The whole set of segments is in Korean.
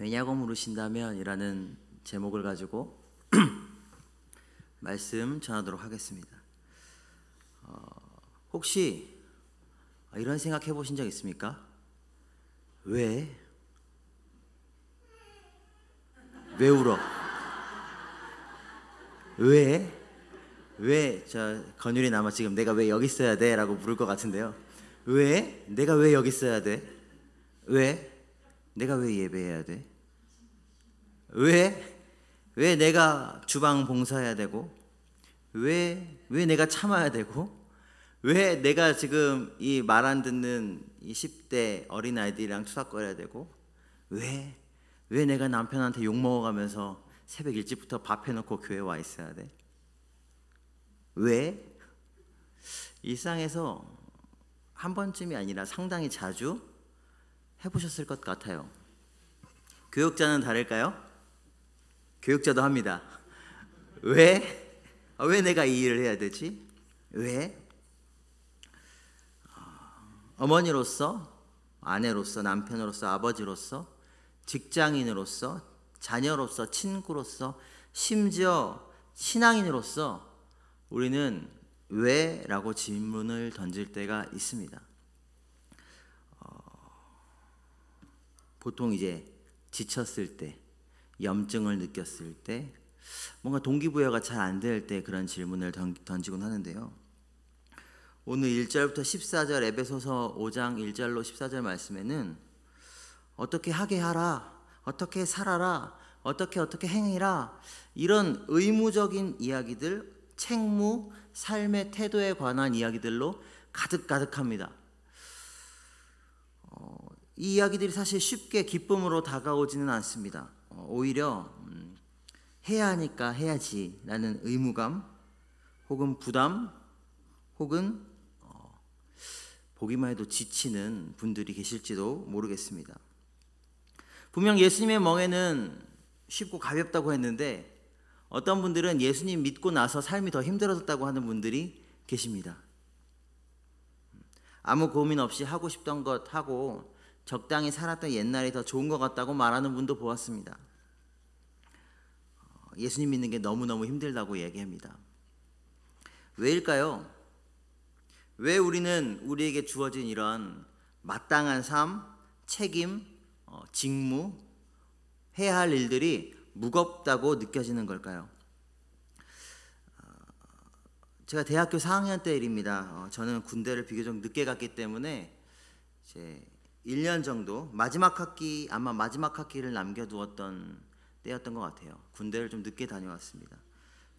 왜냐고 물으신다면 이라는 제목을 가지고 말씀 전하도록 하겠습니다. 혹시 이런 생각 해보신 적 있습니까? 왜 울어? 저 건율이 아마 지금 내가 왜 여기 있어야 돼? 라고 물을 것 같은데요. 왜? 내가 왜 여기 있어야 돼? 왜? 내가 왜 예배해야 돼? 왜 내가 주방 봉사해야 되고? 왜 내가 참아야 되고? 왜 내가 지금 이 말 안 듣는 이 10대 어린아이들이랑 투닥거려야 되고? 왜 내가 남편한테 욕먹어가면서 새벽 일찍부터 밥 해놓고 교회 와 있어야 돼? 왜? 일상에서 한 번쯤이 아니라 상당히 자주 해보셨을 것 같아요. 교육자는 다를까요? 교육자도 합니다. 왜 내가 이 일을 해야 되지? 왜? 어머니로서, 아내로서, 남편으로서, 아버지로서, 직장인으로서, 자녀로서, 친구로서, 심지어 신앙인으로서 우리는 왜? 라고 질문을 던질 때가 있습니다. 보통 이제 지쳤을 때, 염증을 느꼈을 때, 뭔가 동기부여가 잘 안 될 때 그런 질문을 던지곤 하는데요. 오늘 1절부터 14절 에베소서 5장 1절로 14절 말씀에는 어떻게 하게 하라, 어떻게 살아라, 어떻게 행해라, 이런 의무적인 이야기들, 책무, 삶의 태도에 관한 이야기들로 가득합니다. 이 이야기들이 사실 쉽게 기쁨으로 다가오지는 않습니다. 오히려 해야 하니까 해야지 라는 의무감, 혹은 부담, 혹은 보기만 해도 지치는 분들이 계실지도 모르겠습니다. 분명 예수님의 멍에는 쉽고 가볍다고 했는데 어떤 분들은 예수님 믿고 나서 삶이 더 힘들어졌다고 하는 분들이 계십니다. 아무 고민 없이 하고 싶던 것 하고 적당히 살았던 옛날이 더 좋은 것 같다고 말하는 분도 보았습니다. 예수님 믿는 게 너무너무 힘들다고 얘기합니다. 왜일까요? 왜 우리는 우리에게 주어진 이런 마땅한 삶, 책임, 직무, 해야 할 일들이 무겁다고 느껴지는 걸까요? 제가 대학교 4학년 때 일입니다. 저는 군대를 비교적 늦게 갔기 때문에 이제 1년 정도 아마 마지막 학기를 남겨두었던 때였던 것 같아요. 군대를 좀 늦게 다녀왔습니다.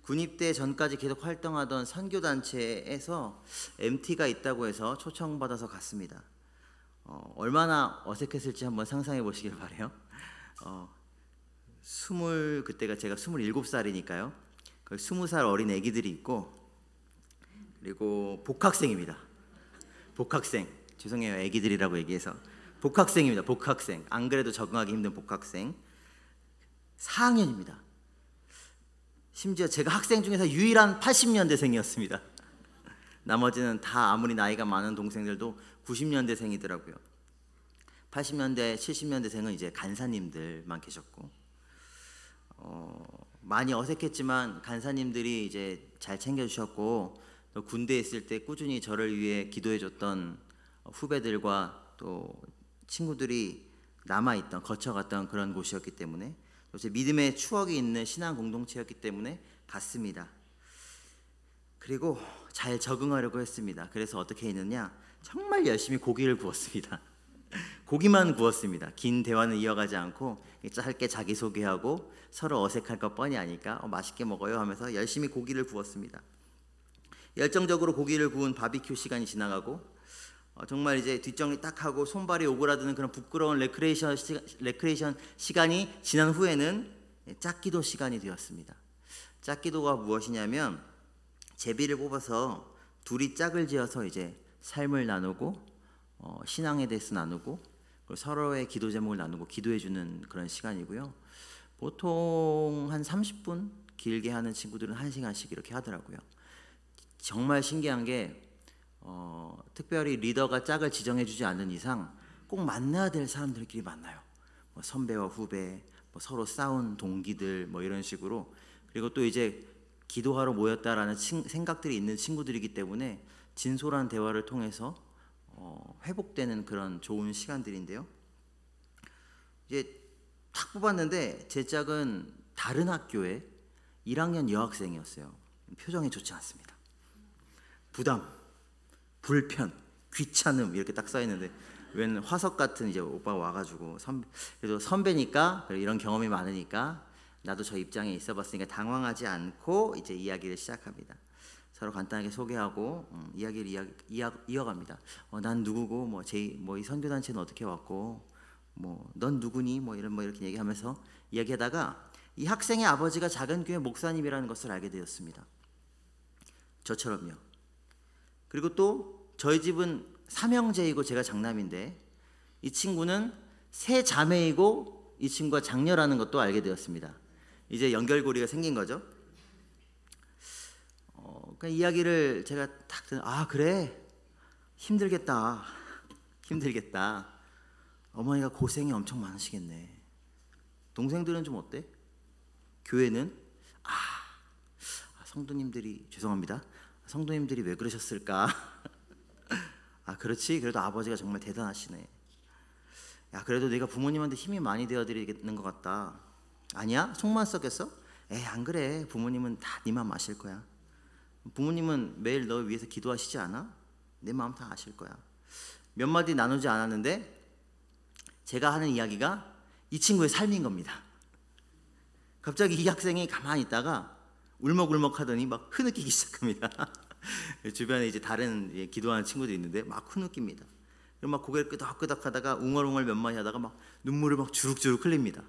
군입대 전까지 계속 활동하던 선교단체에서 MT가 있다고 해서 초청받아서 갔습니다. 얼마나 어색했을지 한번 상상해 보시길 바래요. 그때가 제가 27살이니까요. 20살 어린 애기들이 있고, 그리고 복학생입니다. 복학생. 죄송해요, 애기들이라고 얘기해서. 복학생입니다. 복학생. 안 그래도 적응하기 힘든 복학생. 4학년입니다. 심지어 제가 학생 중에서 유일한 80년대생이었습니다. 나머지는 다 아무리 나이가 많은 동생들도 90년대생이더라고요. 80년대, 70년대생은 이제 간사님들만 계셨고, 많이 어색했지만 간사님들이 이제 잘 챙겨주셨고, 또 군대에 있을 때 꾸준히 저를 위해 기도해줬던 후배들과 또 친구들이 거쳐갔던 그런 곳이었기 때문에, 또 제 믿음의 추억이 있는 신앙 공동체였기 때문에 갔습니다. 그리고 잘 적응하려고 했습니다. 그래서 어떻게 했느냐, 정말 열심히 고기를 구웠습니다. 고기만 구웠습니다. 긴 대화는 이어가지 않고 짧게 자기소개하고 서로 어색할 것 뻔히 아니까 맛있게 먹어요 하면서 열심히 고기를 구웠습니다. 열정적으로 고기를 구운 바비큐 시간이 지나가고, 정말 이제 뒷정리 딱 하고 손발이 오그라드는 그런 부끄러운 레크레이션 시간이 지난 후에는 짝기도 시간이 되었습니다. 짝기도가 무엇이냐면, 제비를 뽑아서 둘이 짝을 지어서 이제 삶을 나누고, 신앙에 대해서 나누고, 그리고 서로의 기도 제목을 나누고 기도해주는 그런 시간이고요. 보통 한 30분, 길게 하는 친구들은 1시간씩 이렇게 하더라고요. 정말 신기한 게 특별히 리더가 짝을 지정해주지 않는 이상 꼭 만나야 될 사람들끼리 만나요. 뭐 선배와 후배, 뭐 서로 싸운 동기들 뭐 이런 식으로, 그리고 또 이제 기도하러 모였다라는 생각들이 있는 친구들이기 때문에 진솔한 대화를 통해서 회복되는 그런 좋은 시간들인데요. 이제 탁 뽑았는데 제 짝은 다른 학교에 1학년 여학생이었어요. 표정이 좋지 않습니다. 부담, 불편, 귀찮음 이렇게 딱 써있는데 웬 화석 같은 이제 오빠가 와가지고 그래도 선배니까 이런 경험이 많으니까 나도 저 입장에 있어봤으니까 당황하지 않고 이제 이야기를 시작합니다. 서로 간단하게 소개하고 이야기를 이어갑니다. 난 누구고 뭐 이 선교단체는 어떻게 왔고 뭐 넌 누구니 뭐 이렇게 얘기하면서 이야기하다가 이 학생의 아버지가 작은 교회 목사님이라는 것을 알게 되었습니다. 저처럼요. 그리고 또 저희 집은 삼형제이고 제가 장남인데 이 친구는 세 자매이고 이 친구가 장녀라는 것도 알게 되었습니다. 이제 연결고리가 생긴 거죠. 그러니까 이야기를 제가 딱 그래 힘들겠다. 어머니가 고생이 엄청 많으시겠네. 동생들은 좀 어때? 교회는? 성도님들이 죄송합니다. 성도님들이 왜 그러셨을까? 그렇지. 그래도 아버지가 정말 대단하시네. 야, 그래도 내가 부모님한테 힘이 많이 되어드리는 것 같다. 아니야? 속만 썩였어? 안 그래. 부모님은 다 네 맘 아실 거야. 부모님은 매일 너 위해서 기도하시지 않아? 내 마음 다 아실 거야. 몇 마디 나누지 않았는데 제가 하는 이야기가 이 친구의 삶인 겁니다. 갑자기 이 학생이 가만히 있다가 울먹울먹 하더니 막 흐느끼기 시작합니다. 주변에 이제 다른 기도하는 친구들이 있는데 막 흐느낍니다. 그리고 막 고개를 끄덕끄덕 하다가 웅얼웅얼 몇 마디 하다가 막 눈물을 막 주룩주룩 흘립니다.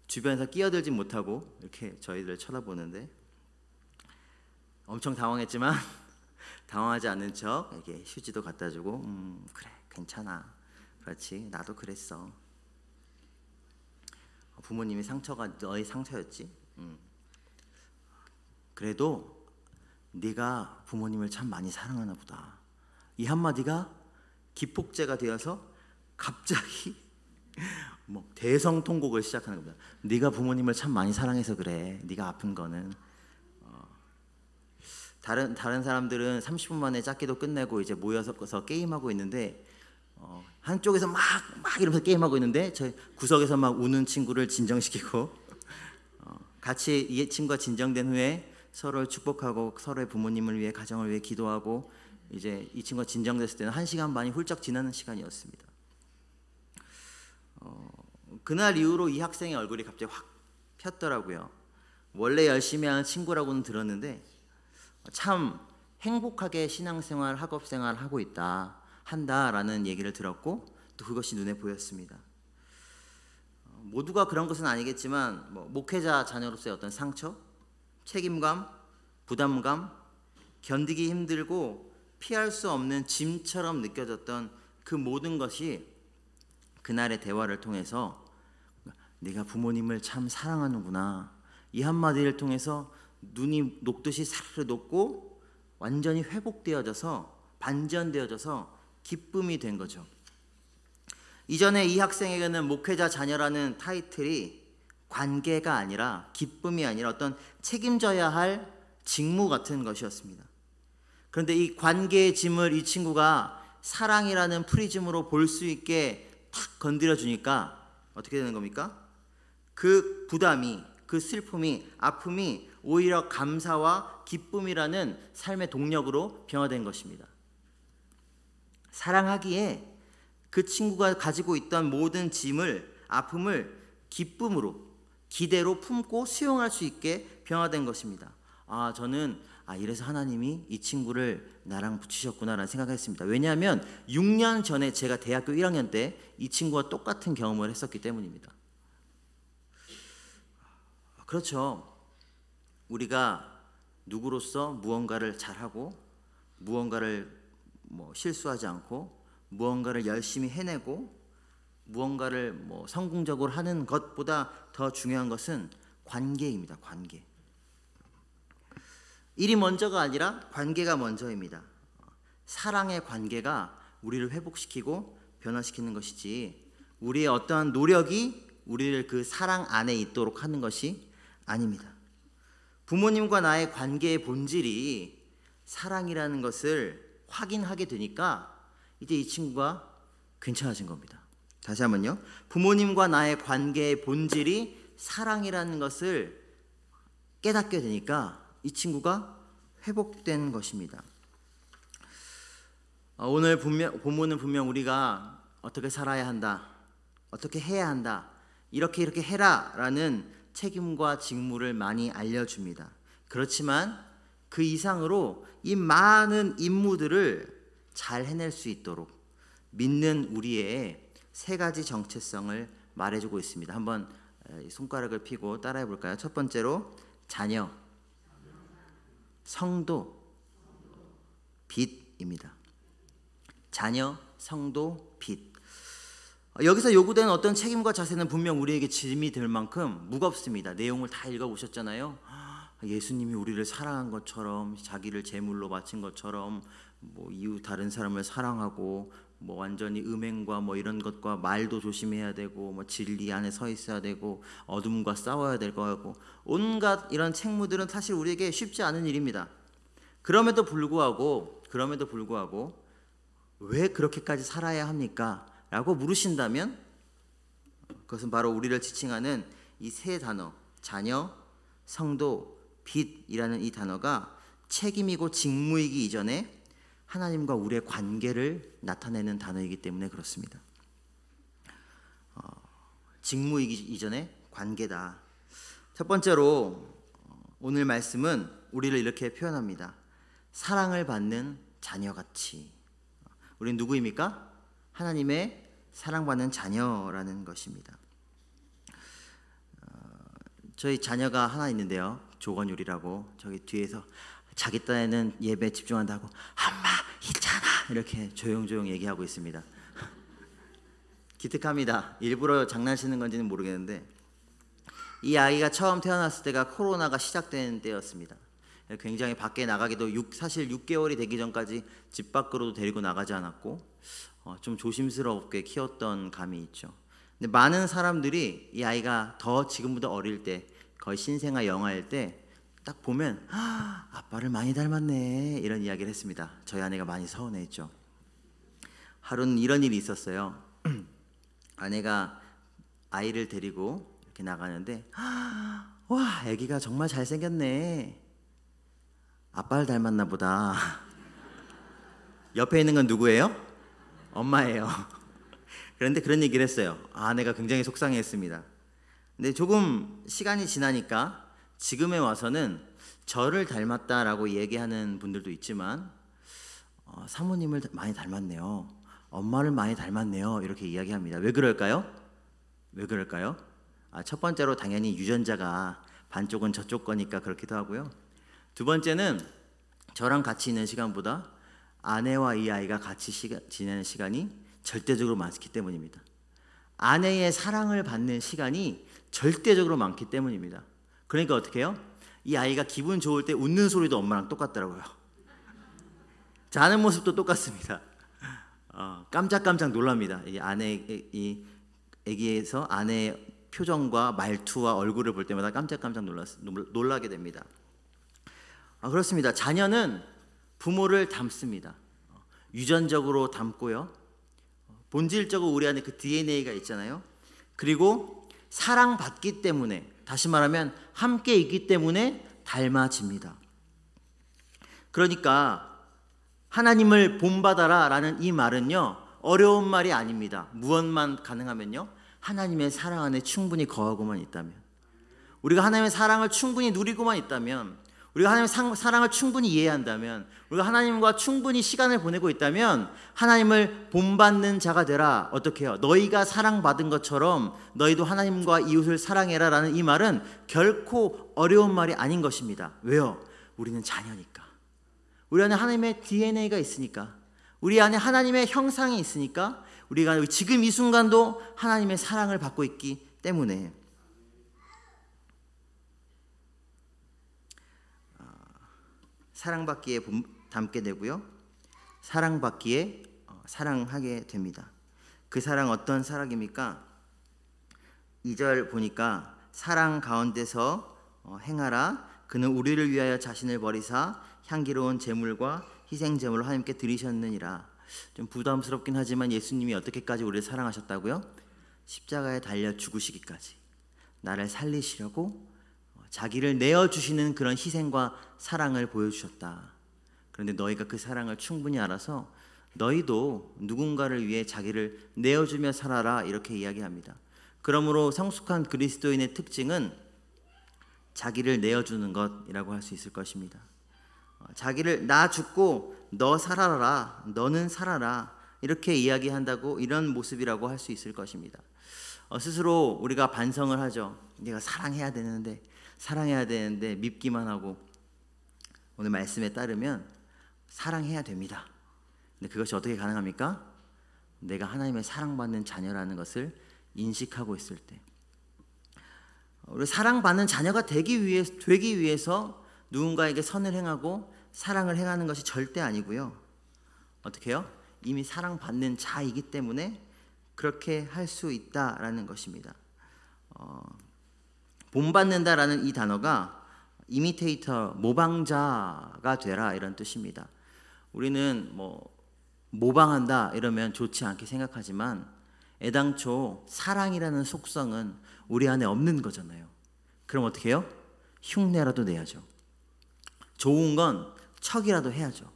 주변에서 끼어들지 못하고 이렇게 저희들을 쳐다보는데 엄청 당황했지만 당황하지 않는 척 이렇게 휴지도 갖다 주고 그래 괜찮아. 그렇지 나도 그랬어. 부모님이 상처가 너의 상처였지. 그래도 네가 부모님을 참 많이 사랑하나 보다. 이 한마디가 기폭제가 되어서 갑자기 대성통곡을 시작하는 겁니다. 네가 부모님을 참 많이 사랑해서 그래. 네가 아픈 거는. 다른 사람들은 30분 만에 짝기도 끝내고 이제 모여서 게임하고 있는데 한쪽에서 막 이러면서 게임하고 있는데 저 구석에서 막 우는 친구를 진정시키고 같이 이 친구가 진정된 후에 서로를 축복하고 서로의 부모님을 위해 가정을 위해 기도하고 이제 이 친구가 진정됐을 때는 1시간 반이 훌쩍 지나는 시간이었습니다. 그날 이후로 이 학생의 얼굴이 갑자기 확 폈더라고요. 원래 열심히 하는 친구라고는 들었는데 참 행복하게 신앙생활, 학업생활 하고 한다라는 얘기를 들었고 또 그것이 눈에 보였습니다. 모두가 그런 것은 아니겠지만 목회자 자녀로서의 어떤 상처, 책임감, 부담감, 견디기 힘들고 피할 수 없는 짐처럼 느껴졌던 그 모든 것이 그날의 대화를 통해서 네가 부모님을 참 사랑하는구나 이 한마디를 통해서 눈이 녹듯이 사르르 녹고 완전히 회복되어져서 반전되어져서 기쁨이 된 거죠. 이전에 이 학생에게는 목회자 자녀라는 타이틀이 관계가 아니라 기쁨이 아니라 어떤 책임져야 할 직무 같은 것이었습니다. 그런데 이 관계의 짐을 이 친구가 사랑이라는 프리즘으로 볼 수 있게 탁 건드려 주니까 어떻게 되는 겁니까? 그 부담이, 그 슬픔이, 아픔이 오히려 감사와 기쁨이라는 삶의 동력으로 변화된 것입니다. 사랑하기에 그 친구가 가지고 있던 모든 짐을, 아픔을 기쁨으로, 기대로 품고 수용할 수 있게 변화된 것입니다. 저는 이래서 하나님이 이 친구를 나랑 붙이셨구나라는 생각을 했습니다. 왜냐하면 6년 전에 제가 대학교 1학년 때 이 친구와 똑같은 경험을 했었기 때문입니다. 그렇죠. 우리가 누구로서 무언가를 잘하고 무언가를 실수하지 않고 무언가를 열심히 해내고 무언가를 성공적으로 하는 것보다 더 중요한 것은 관계입니다. 관계. 일이 먼저가 아니라 관계가 먼저입니다. 사랑의 관계가 우리를 회복시키고 변화시키는 것이지 우리의 어떠한 노력이 우리를 그 사랑 안에 있도록 하는 것이 아닙니다. 부모님과 나의 관계의 본질이 사랑이라는 것을 확인하게 되니까 이제 이 친구가 괜찮아진 겁니다. 다시 한번요. 부모님과 나의 관계의 본질이 사랑이라는 것을 깨닫게 되니까 이 친구가 회복된 것입니다. 오늘 본문은 분명 우리가 어떻게 살아야 한다, 어떻게 해야 한다, 이렇게 해라 라는 책임과 직무를 많이 알려줍니다. 그렇지만 그 이상으로 이 많은 임무들을 잘 해낼 수 있도록 믿는 우리의 세 가지 정체성을 말해주고 있습니다. 한번 손가락을 펴고 따라해 볼까요? 첫 번째로 자녀, 성도, 빚입니다. 자녀, 성도, 빚. 여기서 요구되는 어떤 책임과 자세는 분명 우리에게 짐이 될 만큼 무겁습니다. 내용을 다 읽어보셨잖아요. 예수님이 우리를 사랑한 것처럼, 자기를 제물로 바친 것처럼, 이웃 다른 사람을 사랑하고, 완전히 음행과 이런 것과 말도 조심해야 되고, 진리 안에 서 있어야 되고, 어둠과 싸워야 될 거고, 온갖 이런 책무들은 사실 우리에게 쉽지 않은 일입니다. 그럼에도 불구하고 왜 그렇게까지 살아야 합니까? 라고 물으신다면 그것은 바로 우리를 지칭하는 이 세 단어, 자녀, 성도, 빚이라는 이 단어가 책임이고 직무이기 이전에 하나님과 우리의 관계를 나타내는 단어이기 때문에 그렇습니다. 직무이기 이전에 관계다. 첫 번째로 오늘 말씀은 우리를 이렇게 표현합니다. 사랑을 받는 자녀같이. 우리는 누구입니까? 하나님의 사랑받는 자녀라는 것입니다. 저희 자녀가 하나 있는데요. 조건율이라고 저기 뒤에서 자기 딴에는 예배 집중한다고 엄마 있잖아 이렇게 조용조용 얘기하고 있습니다. 기특합니다. 일부러 장난치는 건지는 모르겠는데 이 아이가 처음 태어났을 때가 코로나가 시작된 때였습니다. 굉장히 밖에 나가기도 사실 6개월이 되기 전까지 집 밖으로도 데리고 나가지 않았고 좀 조심스럽게 키웠던 감이 있죠. 근데 많은 사람들이 이 아이가 더 지금보다 어릴 때 거의 신생아 영아일 때 딱 보면 아빠를 많이 닮았네 이런 이야기를 했습니다. 저희 아내가 많이 서운해했죠. 하루는 이런 일이 있었어요. 아내가 아이를 데리고 이렇게 나가는데 와 애기가 정말 잘생겼네. 아빠를 닮았나 보다. 옆에 있는 건 누구예요? 엄마예요. 그런데 그런 얘기를 했어요. 아내가 굉장히 속상해했습니다. 근데 조금 시간이 지나니까 지금에 와서는 저를 닮았다라고 얘기하는 분들도 있지만 사모님을 많이 닮았네요. 엄마를 많이 닮았네요. 이렇게 이야기합니다. 왜 그럴까요? 첫 번째로 당연히 유전자가 반쪽은 저쪽 거니까 그렇기도 하고요. 두 번째는 저랑 같이 있는 시간보다 아내와 이 아이가 같이 지내는 시간이 절대적으로 많기 때문입니다. 아내의 사랑을 받는 시간이 절대적으로 많기 때문입니다. 그러니까 어떻게 해요? 이 아이가 기분 좋을 때 웃는 소리도 엄마랑 똑같더라고요. 자는 모습도 똑같습니다. 깜짝깜짝 놀랍니다. 이 애기에서 아내의 표정과 말투와 얼굴을 볼 때마다 깜짝깜짝 놀라게 됩니다. 그렇습니다. 자녀는 부모를 닮습니다. 유전적으로 닮고요. 본질적으로 우리 안에 그 DNA가 있잖아요. 그리고 사랑받기 때문에, 다시 말하면 함께 있기 때문에 닮아집니다. 그러니까 하나님을 본받아라 라는 이 말은요, 어려운 말이 아닙니다. 무엇만 가능하면요, 하나님의 사랑 안에 충분히 거하고만 있다면, 우리가 하나님의 사랑을 충분히 누리고만 있다면, 우리가 하나님의 사랑을 충분히 이해한다면, 우리가 하나님과 충분히 시간을 보내고 있다면 하나님을 본받는 자가 되라. 어떻게 해요? 너희가 사랑받은 것처럼 너희도 하나님과 이웃을 사랑해라 라는 이 말은 결코 어려운 말이 아닌 것입니다. 왜요? 우리는 자녀니까. 우리 안에 하나님의 DNA가 있으니까, 우리 안에 하나님의 형상이 있으니까, 우리가 지금 이 순간도 하나님의 사랑을 받고 있기 때문에 사랑받기에 닮게 되고요, 사랑받기에 사랑하게 됩니다. 그 사랑 어떤 사랑입니까? 2절 보니까 사랑 가운데서 행하라. 그는 우리를 위하여 자신을 버리사 향기로운 제물과 희생 제물로 하나님께 드리셨느니라. 좀 부담스럽긴 하지만 예수님이 어떻게까지 우리를 사랑하셨다고요? 십자가에 달려 죽으시기까지 나를 살리시려고 자기를 내어주시는 그런 희생과 사랑을 보여주셨다. 그런데 너희가 그 사랑을 충분히 알아서 너희도 누군가를 위해 자기를 내어주며 살아라, 이렇게 이야기합니다. 그러므로 성숙한 그리스도인의 특징은 자기를 내어주는 것이라고 할 수 있을 것입니다. 자기를 나 죽고 너 살아라, 너는 살아라, 이렇게 이야기한다고, 이런 모습이라고 할 수 있을 것입니다. 스스로 우리가 반성을 하죠. 내가 사랑해야 되는데 밉기만 하고. 오늘 말씀에 따르면 사랑해야 됩니다. 근데 그것이 어떻게 가능합니까? 내가 하나님의 사랑받는 자녀라는 것을 인식하고 있을 때. 우리 사랑받는 자녀가 되기 위해서 누군가에게 선을 행하고 사랑을 행하는 것이 절대 아니고요. 어떻게 해요? 이미 사랑받는 자이기 때문에 그렇게 할 수 있다라는 것입니다. 본받는다라는 이 단어가 이미테이터, 모방자가 되라, 이런 뜻입니다. 우리는 모방한다 이러면 좋지 않게 생각하지만 애당초 사랑이라는 속성은 우리 안에 없는 거잖아요. 그럼 어떻게 해요? 흉내라도 내야죠. 좋은 건 척이라도 해야죠.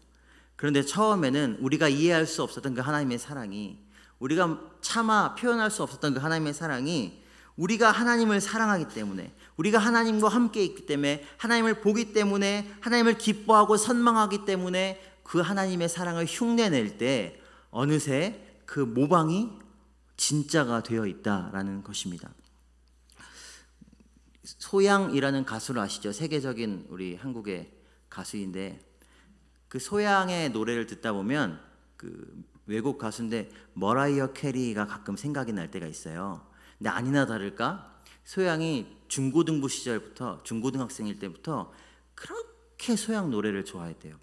그런데 처음에는 우리가 이해할 수 없었던 그 하나님의 사랑이, 우리가 차마 표현할 수 없었던 그 하나님의 사랑이, 우리가 하나님을 사랑하기 때문에, 우리가 하나님과 함께 있기 때문에, 하나님을 보기 때문에, 하나님을 기뻐하고 선망하기 때문에 그 하나님의 사랑을 흉내낼 때 어느새 그 모방이 진짜가 되어 있다라는 것입니다. 소양이라는 가수를 아시죠? 세계적인 우리 한국의 가수인데, 그 소양의 노래를 듣다 보면 그 외국 가수인데 머라이어 캐리가 가끔 생각이 날 때가 있어요. 근데 아니나 다를까 소양이 중고등학생일 때부터 그렇게 소양 노래를 좋아했대요.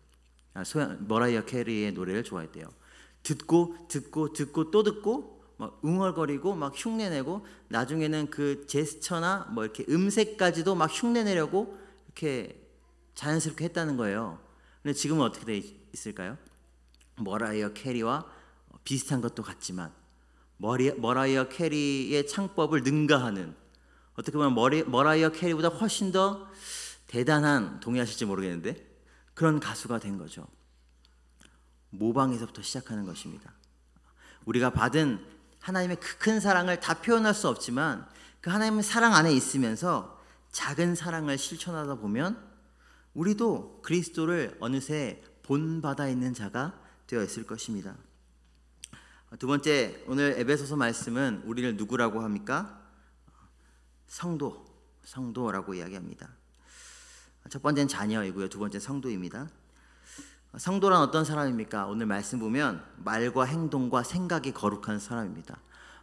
머라이어 캐리의 노래를 좋아했대요. 듣고 또 듣고 막 웅얼거리고 막 흉내내고, 나중에는 그 제스처나 이렇게 음색까지도 막 흉내내려고 이렇게 자연스럽게 했다는 거예요. 근데 지금은 어떻게 돼 있을까요? 머라이어 캐리와 비슷한 것도 같지만 머라이어 캐리의 창법을 능가하는, 어떻게 보면 머라이어 캐리보다 훨씬 더 대단한, 동의하실지 모르겠는데 그런 가수가 된 거죠. 모방에서부터 시작하는 것입니다. 우리가 받은 하나님의 그 큰 사랑을 다 표현할 수 없지만 그 하나님의 사랑 안에 있으면서 작은 사랑을 실천하다 보면 우리도 그리스도를 어느새 본받아 있는 자가 되어 있을 것입니다. 두 번째, 오늘 에베소서 말씀은 우리를 누구라고 합니까? 성도라고 이야기합니다. 첫 번째는 자녀이고요, 두 번째는 성도입니다. 성도란 어떤 사람입니까? 오늘 말씀 보면 말과 행동과 생각이 거룩한 사람입니다.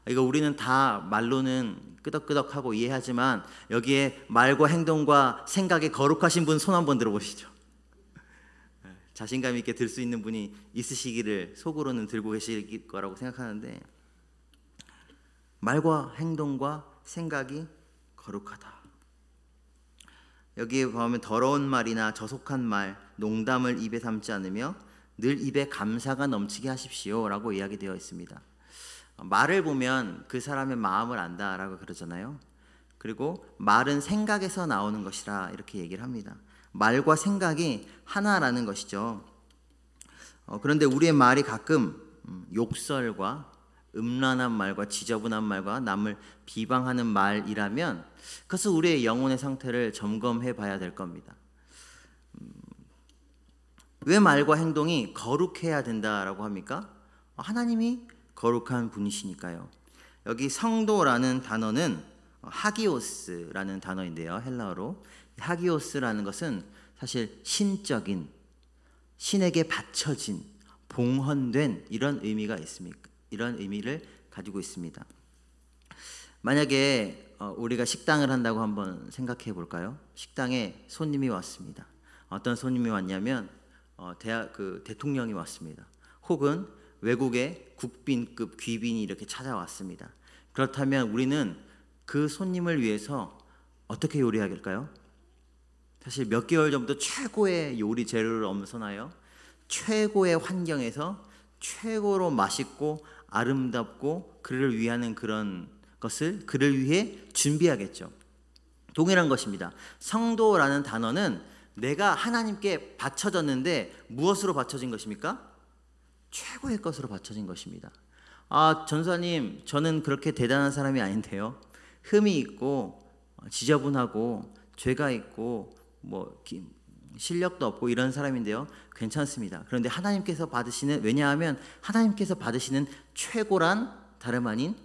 이거 우리는 다 말로는 끄덕끄덕하고 이해하지만 여기에 말과 행동과 생각이 거룩하신 분 손 한번 들어보시죠. 자신감 있게 들 수 있는 분이 있으시기를 속으로는 들고 계실 거라고 생각하는데, 말과 행동과 생각이 거룩하다. 여기에 보면 더러운 말이나 저속한 말, 농담을 입에 담지 않으며 늘 입에 감사가 넘치게 하십시오 라고 이야기되어 있습니다. 말을 보면 그 사람의 마음을 안다라고 그러잖아요. 그리고 말은 생각에서 나오는 것이라 이렇게 얘기를 합니다. 말과 생각이 하나라는 것이죠. 그런데 우리의 말이 가끔 욕설과 음란한 말과 지저분한 말과 남을 비방하는 말이라면 그것은 우리의 영혼의 상태를 점검해 봐야 될 겁니다. 왜 말과 행동이 거룩해야 된다라고 합니까? 하나님이 거룩한 분이시니까요. 여기 성도라는 단어는 하기오스라는 단어인데요, 헬라어로. 하기오스라는 것은 사실 신적인, 신에게 바쳐진, 봉헌된 이런 의미가 있습니다. 이런 의미를 가지고 있습니다. 만약에 우리가 식당을 한다고 한번 생각해 볼까요? 식당에 손님이 왔습니다. 어떤 손님이 왔냐면 대통령이 왔습니다. 혹은 외국의 국빈급 귀빈이 이렇게 찾아왔습니다. 그렇다면 우리는 그 손님을 위해서 어떻게 요리하길까요? 사실 몇 개월 전부터 최고의 요리 재료를 엄선하여 최고의 환경에서 최고로 맛있고 아름답고 그를 위하는 그런 것을 그를 위해 준비하겠죠. 동일한 것입니다. 성도라는 단어는 내가 하나님께 바쳐졌는데 무엇으로 바쳐진 것입니까? 최고의 것으로 바쳐진 것입니다. 전사님, 저는 그렇게 대단한 사람이 아닌데요. 흠이 있고 지저분하고 죄가 있고 실력도 없고 이런 사람인데요. 괜찮습니다. 그런데 하나님께서 받으시는, 왜냐하면 하나님께서 받으시는 최고란 다름 아닌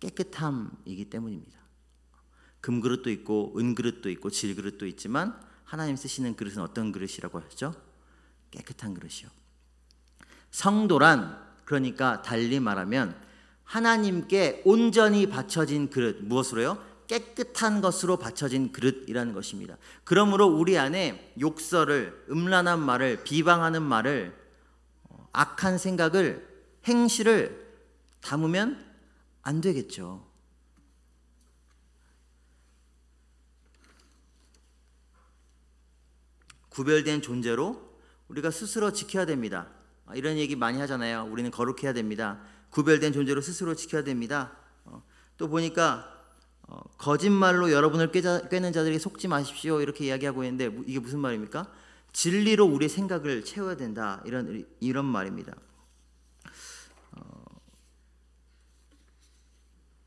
깨끗함이기 때문입니다. 금그릇도 있고 은그릇도 있고 질그릇도 있지만 하나님 쓰시는 그릇은 어떤 그릇이라고 하셨죠? 깨끗한 그릇이요. 성도란, 그러니까 달리 말하면 하나님께 온전히 바쳐진 그릇, 무엇으로요? 깨끗한 것으로 바쳐진 그릇이라는 것입니다. 그러므로 우리 안에 욕설을, 음란한 말을, 비방하는 말을, 악한 생각을, 행실을 담으면 안 되겠죠. 구별된 존재로 우리가 스스로 지켜야 됩니다. 이런 얘기 많이 하잖아요. 우리는 거룩해야 됩니다. 구별된 존재로 스스로 지켜야 됩니다. 또 보니까 거짓말로 여러분을 꿰는 자들에게 속지 마십시오, 이렇게 이야기하고 있는데 이게 무슨 말입니까? 진리로 우리의 생각을 채워야 된다, 이런 말입니다.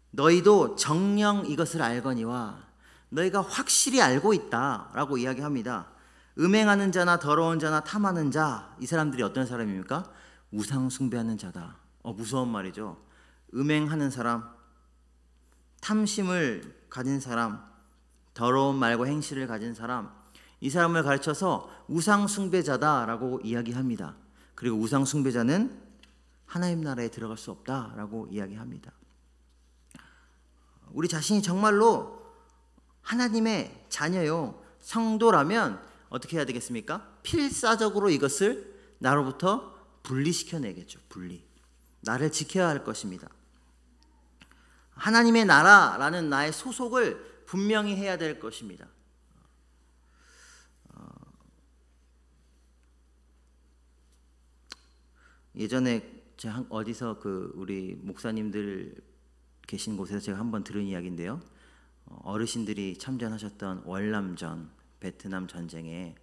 너희도 정녕 이것을 알거니와, 너희가 확실히 알고 있다라고 이야기합니다. 음행하는 자나 더러운 자나 탐하는 자, 이 사람들이 어떤 사람입니까? 우상 숭배하는 자다. 무서운 말이죠. 음행하는 사람, 탐심을 가진 사람, 더러운 말과 행실을 가진 사람, 이 사람을 가르쳐서 우상 숭배자다라고 이야기합니다. 그리고 우상 숭배자는 하나님 나라에 들어갈 수 없다라고 이야기합니다. 우리 자신이 정말로 하나님의 자녀요, 성도라면 어떻게 해야 되겠습니까? 필사적으로 이것을 나로부터 분리시켜내겠죠. 나를 지켜야 할 것입니다. 하나님의 나라라는 나의 소속을 분명히 해야 될 것입니다. 예전에 제가 어디서 우리 목사님들 계신 곳에서 제가 한번 들은 이야기인데요. 어르신들이 참전하셨던 월남전, 베트남 전쟁에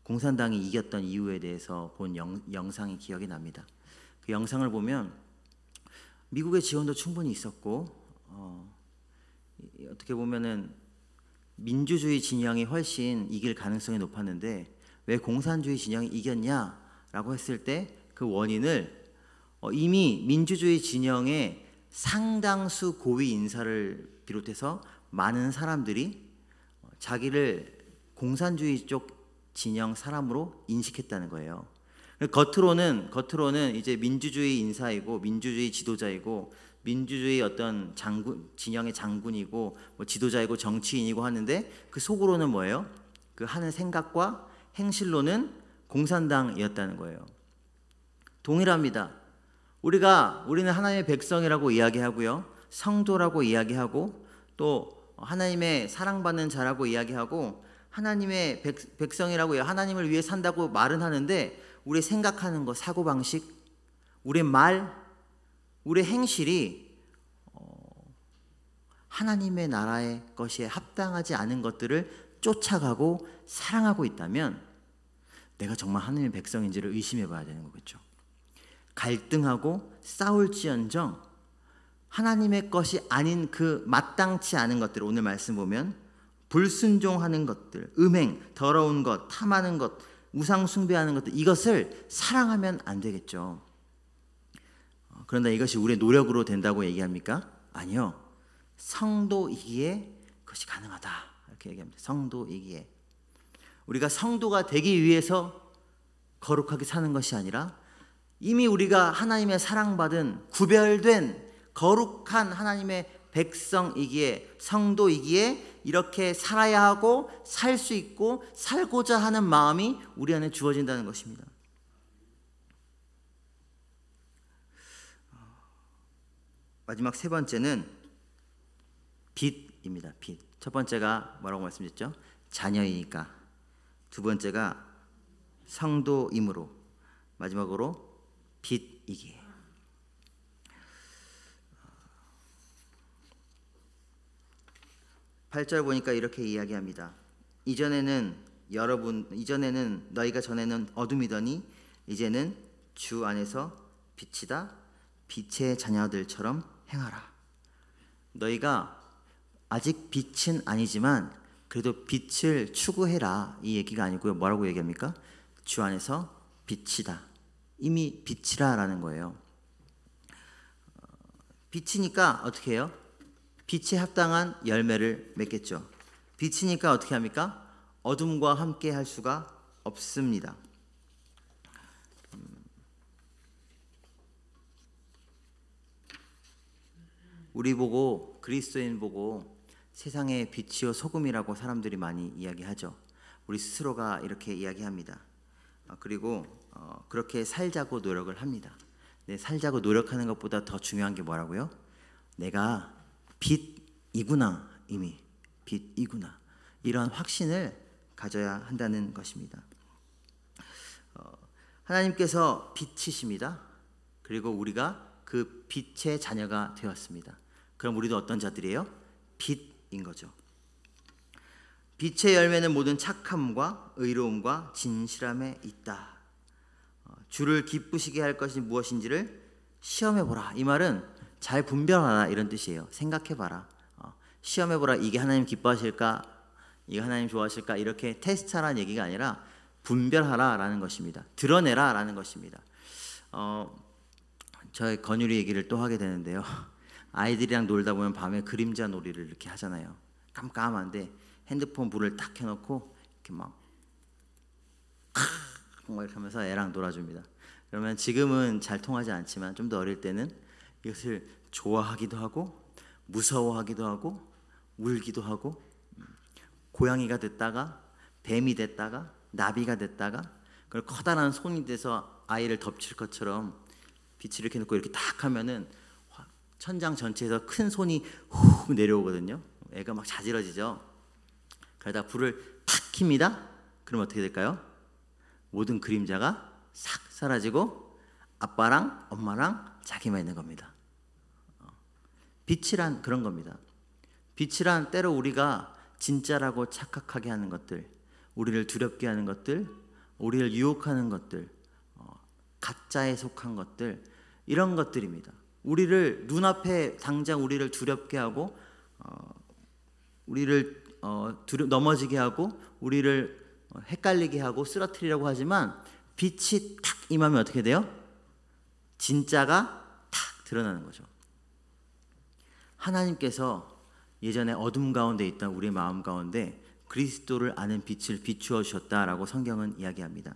공산당이 이겼던 이유에 대해서 본 영상이 기억이 납니다. 그 영상을 보면 미국의 지원도 충분히 있었고 어떻게 보면은 민주주의 진영이 훨씬 이길 가능성이 높았는데 왜 공산주의 진영이 이겼냐라고 했을 때 그 원인을 이미 민주주의 진영의 상당수 고위 인사를 비롯해서 많은 사람들이 자기를 공산주의 쪽 진영 사람으로 인식했다는 거예요. 겉으로는 이제 민주주의 인사이고 민주주의 지도자이고 민주주의 어떤 진영의 장군이고 지도자이고 정치인이고 하는데 그 속으로는 뭐예요? 그 하는 생각과 행실로는 공산당이었다는 거예요. 동일합니다. 우리는 하나님의 백성이라고 이야기하고요, 성도라고 이야기하고 또 하나님의 사랑받는 자라고 이야기하고 하나님의 백성이라고 하나님을 위해 산다고 말은 하는데 우리 생각하는 것, 사고방식, 우리 말, 우리 행실이 하나님의 나라의 것에 합당하지 않은 것들을 쫓아가고 사랑하고 있다면 내가 정말 하나님의 백성인지를 의심해 봐야 되는 거겠죠. 갈등하고 싸울지언정 하나님의 것이 아닌 그 마땅치 않은 것들, 오늘 말씀 보면 불순종하는 것들, 음행, 더러운 것, 탐하는 것, 우상 숭배하는 것들, 이것을 사랑하면 안 되겠죠. 그런데 이것이 우리의 노력으로 된다고 얘기합니까? 아니요. 성도이기에 그것이 가능하다, 이렇게 얘기합니다. 성도이기에. 우리가 성도가 되기 위해서 거룩하게 사는 것이 아니라 이미 우리가 하나님의 사랑받은 구별된 거룩한 하나님의 백성이기에, 성도이기에 이렇게 살아야 하고 살 수 있고 살고자 하는 마음이 우리 안에 주어진다는 것입니다. 마지막 세 번째는 빛입니다. 빛. 첫 번째가 뭐라고 말씀드렸죠? 자녀이니까. 두 번째가 성도이므로. 마지막으로 빛이기에. 8절 보니까 이렇게 이야기합니다. 이전에는 너희가 전에는 어둠이더니 이제는 주 안에서 빛이다. 빛의 자녀들처럼 행하라. 너희가 아직 빛은 아니지만 그래도 빛을 추구해라. 이 얘기가 아니고요. 뭐라고 얘기합니까? 주 안에서 빛이다. 이미 빛이라라는 거예요. 빛이니까 어떻게 해요? 빛에 합당한 열매를 맺겠죠. 빛이니까 어떻게 합니까? 어둠과 함께 할 수가 없습니다. 우리 보고, 그리스도인 보고 세상의 빛이요 소금이라고 사람들이 많이 이야기하죠. 우리 스스로가 이렇게 이야기합니다. 그리고 그렇게 살자고 노력을 합니다. 네, 살자고 노력하는 것보다 더 중요한 게 뭐라고요? 내가 빛이구나. 이미 빛이구나. 이런 확신을 가져야 한다는 것입니다. 하나님께서 빛이십니다. 그리고 우리가 그 빛의 자녀가 되었습니다. 그럼 우리도 어떤 자들이에요? 빛인 거죠. 빛의 열매는 모든 착함과 의로움과 진실함에 있다. 주를 기쁘시게 할 것이 무엇인지를 시험해보라. 이 말은 잘 분별하라 이런 뜻이에요. 생각해봐라. 시험해보라. 이게 하나님 기뻐하실까? 이게 하나님 좋아하실까? 이렇게 테스트하라는 얘기가 아니라 분별하라라는 것입니다. 드러내라라는 것입니다. 저희 건율이 얘기를 또 하게 되는데요. 아이들이랑 놀다 보면 밤에 그림자 놀이를 이렇게 하잖아요. 깜깜한데 핸드폰 불을 딱 켜놓고 이렇게 막 이렇게 하면서 애랑 놀아줍니다. 그러면 지금은 잘 통하지 않지만 좀 더 어릴 때는 이것을 좋아하기도 하고 무서워하기도 하고 울기도 하고 고양이가 됐다가 뱀이 됐다가 나비가 됐다가 그걸 커다란 손이 돼서 아이를 덮칠 것처럼 빛을 이렇게 놓고 이렇게 딱 하면은 천장 전체에서 큰 손이 훅 내려오거든요. 애가 막 자지러지죠. 그러다 불을 탁 킵니다. 그럼 어떻게 될까요? 모든 그림자가 싹 사라지고 아빠랑 엄마랑 자기만 있는 겁니다. 빛이란 그런 겁니다. 빛이란 때로 우리가 진짜라고 착각하게 하는 것들, 우리를 두렵게 하는 것들, 우리를 유혹하는 것들, 가짜에 속한 것들, 이런 것들입니다. 우리를 눈앞에 당장 우리를 두렵게 하고 우리를 넘어지게 하고 우리를 헷갈리게 하고 쓰러뜨리려고 하지만 빛이 탁 임하면 어떻게 돼요? 진짜가 탁 드러나는 거죠. 하나님께서 예전에 어둠 가운데 있던 우리의 마음 가운데 그리스도를 아는 빛을 비추어 주셨다라고 성경은 이야기합니다.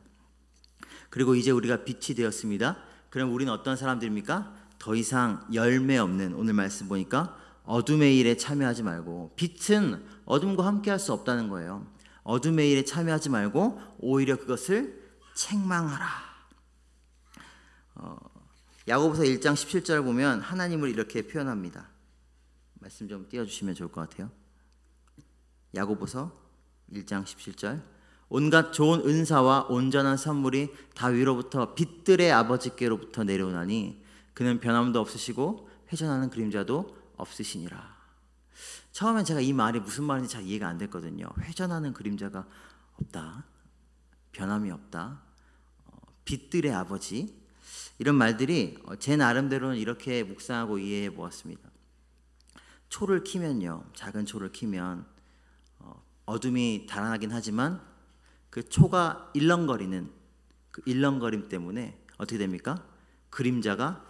그리고 이제 우리가 빛이 되었습니다. 그럼 우리는 어떤 사람들입니까? 더 이상 열매 없는, 오늘 말씀 보니까 어둠의 일에 참여하지 말고, 빛은 어둠과 함께 할 수 없다는 거예요. 어둠의 일에 참여하지 말고 오히려 그것을 책망하라. 야고보서 1장 17절 보면 하나님을 이렇게 표현합니다. 말씀 좀 띄워주시면 좋을 것 같아요. 야고보서 1장 17절 온갖 좋은 은사와 온전한 선물이 다 위로부터 빛들의 아버지께로부터 내려오나니 그는 변함도 없으시고 회전하는 그림자도 없으시니라. 처음엔 제가 이 말이 무슨 말인지 잘 이해가 안 됐거든요. 회전하는 그림자가 없다, 변함이 없다, 빛들의 아버지, 이런 말들이 제 나름대로는 이렇게 묵상하고 이해해 보았습니다. 초를 키면요, 작은 초를 키면 어둠이 달아나긴 하지만 그 초가 일렁거리는 그 일렁거림 때문에 어떻게 됩니까? 그림자가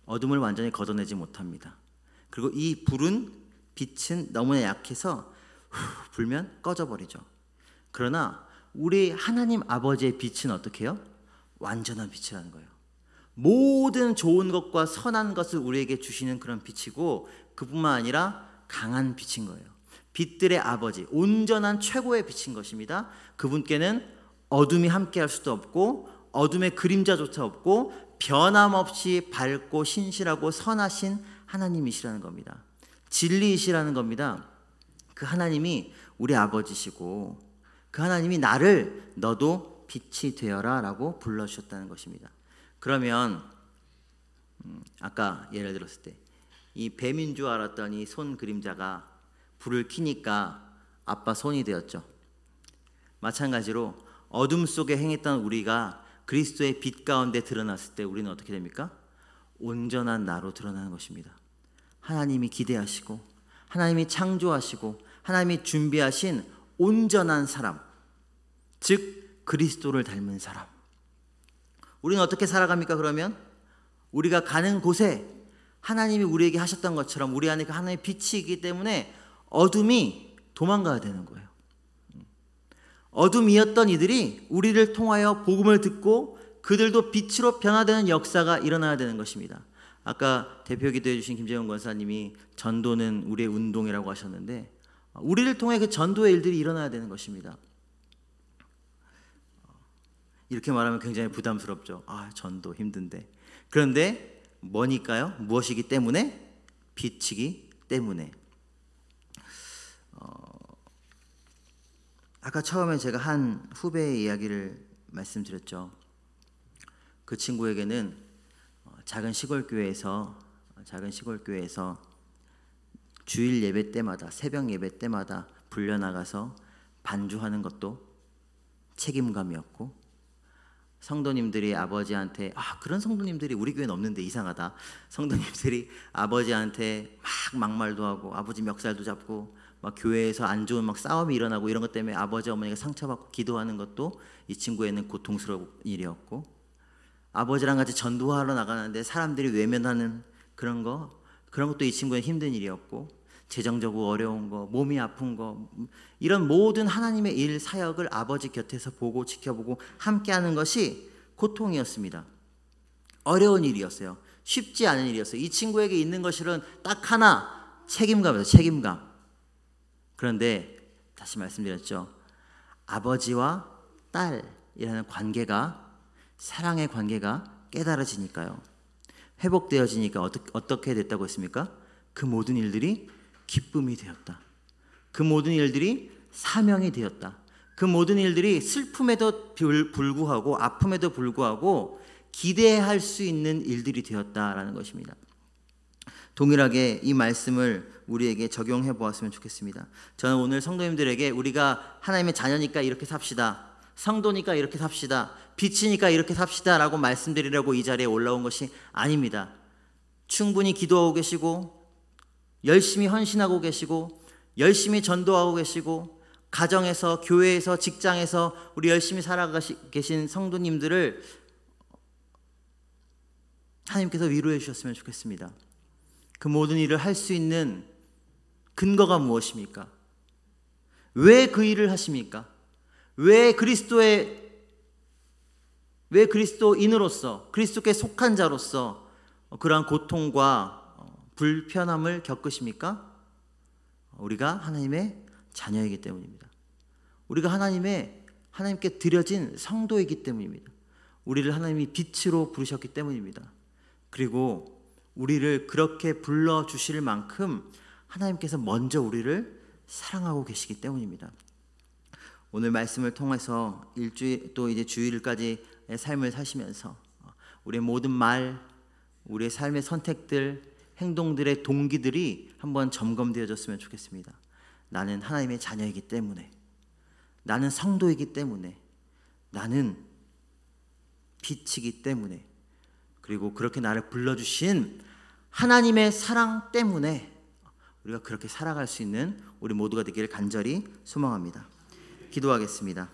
어둠을 완전히 걷어내지 못합니다. 그리고 이 불은, 빛은 너무나 약해서 불면 꺼져버리죠. 그러나 우리 하나님 아버지의 빛은 어떻게 해요? 완전한 빛이라는 거예요. 모든 좋은 것과 선한 것을 우리에게 주시는 그런 빛이고, 그뿐만 아니라 강한 빛인 거예요. 빛들의 아버지, 온전한 최고의 빛인 것입니다. 그분께는 어둠이 함께할 수도 없고 어둠의 그림자조차 없고 변함없이 밝고 신실하고 선하신 하나님이시라는 겁니다. 진리이시라는 겁니다. 그 하나님이 우리 아버지시고 그 하나님이 나를 너도 빛이 되어라 라고 불러주셨다는 것입니다. 그러면 아까 예를 들었을 때 이 뱀인 줄 알았던 이 손 그림자가 불을 켜니까 아빠 손이 되었죠. 마찬가지로 어둠 속에 행했던 우리가 그리스도의 빛 가운데 드러났을 때 우리는 어떻게 됩니까? 온전한 나로 드러나는 것입니다. 하나님이 기대하시고 하나님이 창조하시고 하나님이 준비하신 온전한 사람, 즉 그리스도를 닮은 사람. 우리는 어떻게 살아갑니까? 그러면 우리가 가는 곳에 하나님이 우리에게 하셨던 것처럼 우리 안에 그 하나님의 빛이 있기 때문에 어둠이 도망가야 되는 거예요. 어둠이었던 이들이 우리를 통하여 복음을 듣고 그들도 빛으로 변화되는 역사가 일어나야 되는 것입니다. 아까 대표 기도해 주신 김재훈 권사님이 전도는 우리의 운동이라고 하셨는데 우리를 통해 그 전도의 일들이 일어나야 되는 것입니다. 이렇게 말하면 굉장히 부담스럽죠. 전도 힘든데. 그런데 뭐니까요? 무엇이기 때문에? 빛이기 때문에. 아까 처음에 제가 한 후배의 이야기를 말씀드렸죠. 그 친구에게는 작은 시골 교회에서 주일 예배 때마다, 새벽 예배 때마다 불려나가서 반주하는 것도 책임감이었고, 성도님들이 아버지한테 그런 성도님들이 우리 교회는 없는데 이상하다. 성도님들이 아버지한테 막말도 하고 아버지 멱살도 잡고 막 교회에서 안 좋은 막 싸움이 일어나고 이런 것 때문에 아버지 어머니가 상처받고 기도하는 것도 이 친구에는 고통스러운 일이었고, 아버지랑 같이 전도하러 나가는데 사람들이 외면하는 그런 것도 이 친구의 힘든 일이었고, 재정적으로 어려운 거, 몸이 아픈 거, 이런 모든 하나님의 일 사역을 아버지 곁에서 보고 지켜보고 함께하는 것이 고통이었습니다. 어려운 일이었어요. 쉽지 않은 일이었어요. 이 친구에게 있는 것은 딱 하나, 책임감이었어요. 책임감. 그런데 다시 말씀드렸죠. 아버지와 딸이라는 관계가, 사랑의 관계가 깨달아지니까요, 회복되어지니까 어떻게 됐다고 했습니까? 그 모든 일들이 기쁨이 되었다. 그 모든 일들이 사명이 되었다. 그 모든 일들이 슬픔에도 불구하고 아픔에도 불구하고 기대할 수 있는 일들이 되었다라는 것입니다. 동일하게 이 말씀을 우리에게 적용해 보았으면 좋겠습니다. 저는 오늘 성도님들에게 우리가 하나님의 자녀니까 이렇게 삽시다, 성도니까 이렇게 삽시다, 빛이니까 이렇게 삽시다 라고 말씀드리려고 이 자리에 올라온 것이 아닙니다. 충분히 기도하고 계시고 열심히 헌신하고 계시고 열심히 전도하고 계시고 가정에서, 교회에서, 직장에서 우리 열심히 계신 성도님들을 하나님께서 위로해 주셨으면 좋겠습니다. 그 모든 일을 할 수 있는 근거가 무엇입니까? 왜 그 일을 하십니까? 왜 그리스도인으로서, 그리스도께 속한 자로서 그러한 고통과 불편함을 겪으십니까? 우리가 하나님의 자녀이기 때문입니다. 우리가 하나님께 드려진 성도이기 때문입니다. 우리를 하나님이 빛으로 부르셨기 때문입니다. 그리고 우리를 그렇게 불러주실 만큼 하나님께서 먼저 우리를 사랑하고 계시기 때문입니다. 오늘 말씀을 통해서 또 이제 주일까지의 삶을 사시면서 우리의 모든 말, 우리의 삶의 선택들, 행동들의 동기들이 한번 점검되어졌으면 좋겠습니다. 나는 하나님의 자녀이기 때문에, 나는 성도이기 때문에, 나는 빛이기 때문에, 그리고 그렇게 나를 불러주신 하나님의 사랑 때문에 우리가 그렇게 살아갈 수 있는 우리 모두가 되기를 간절히 소망합니다. 기도하겠습니다.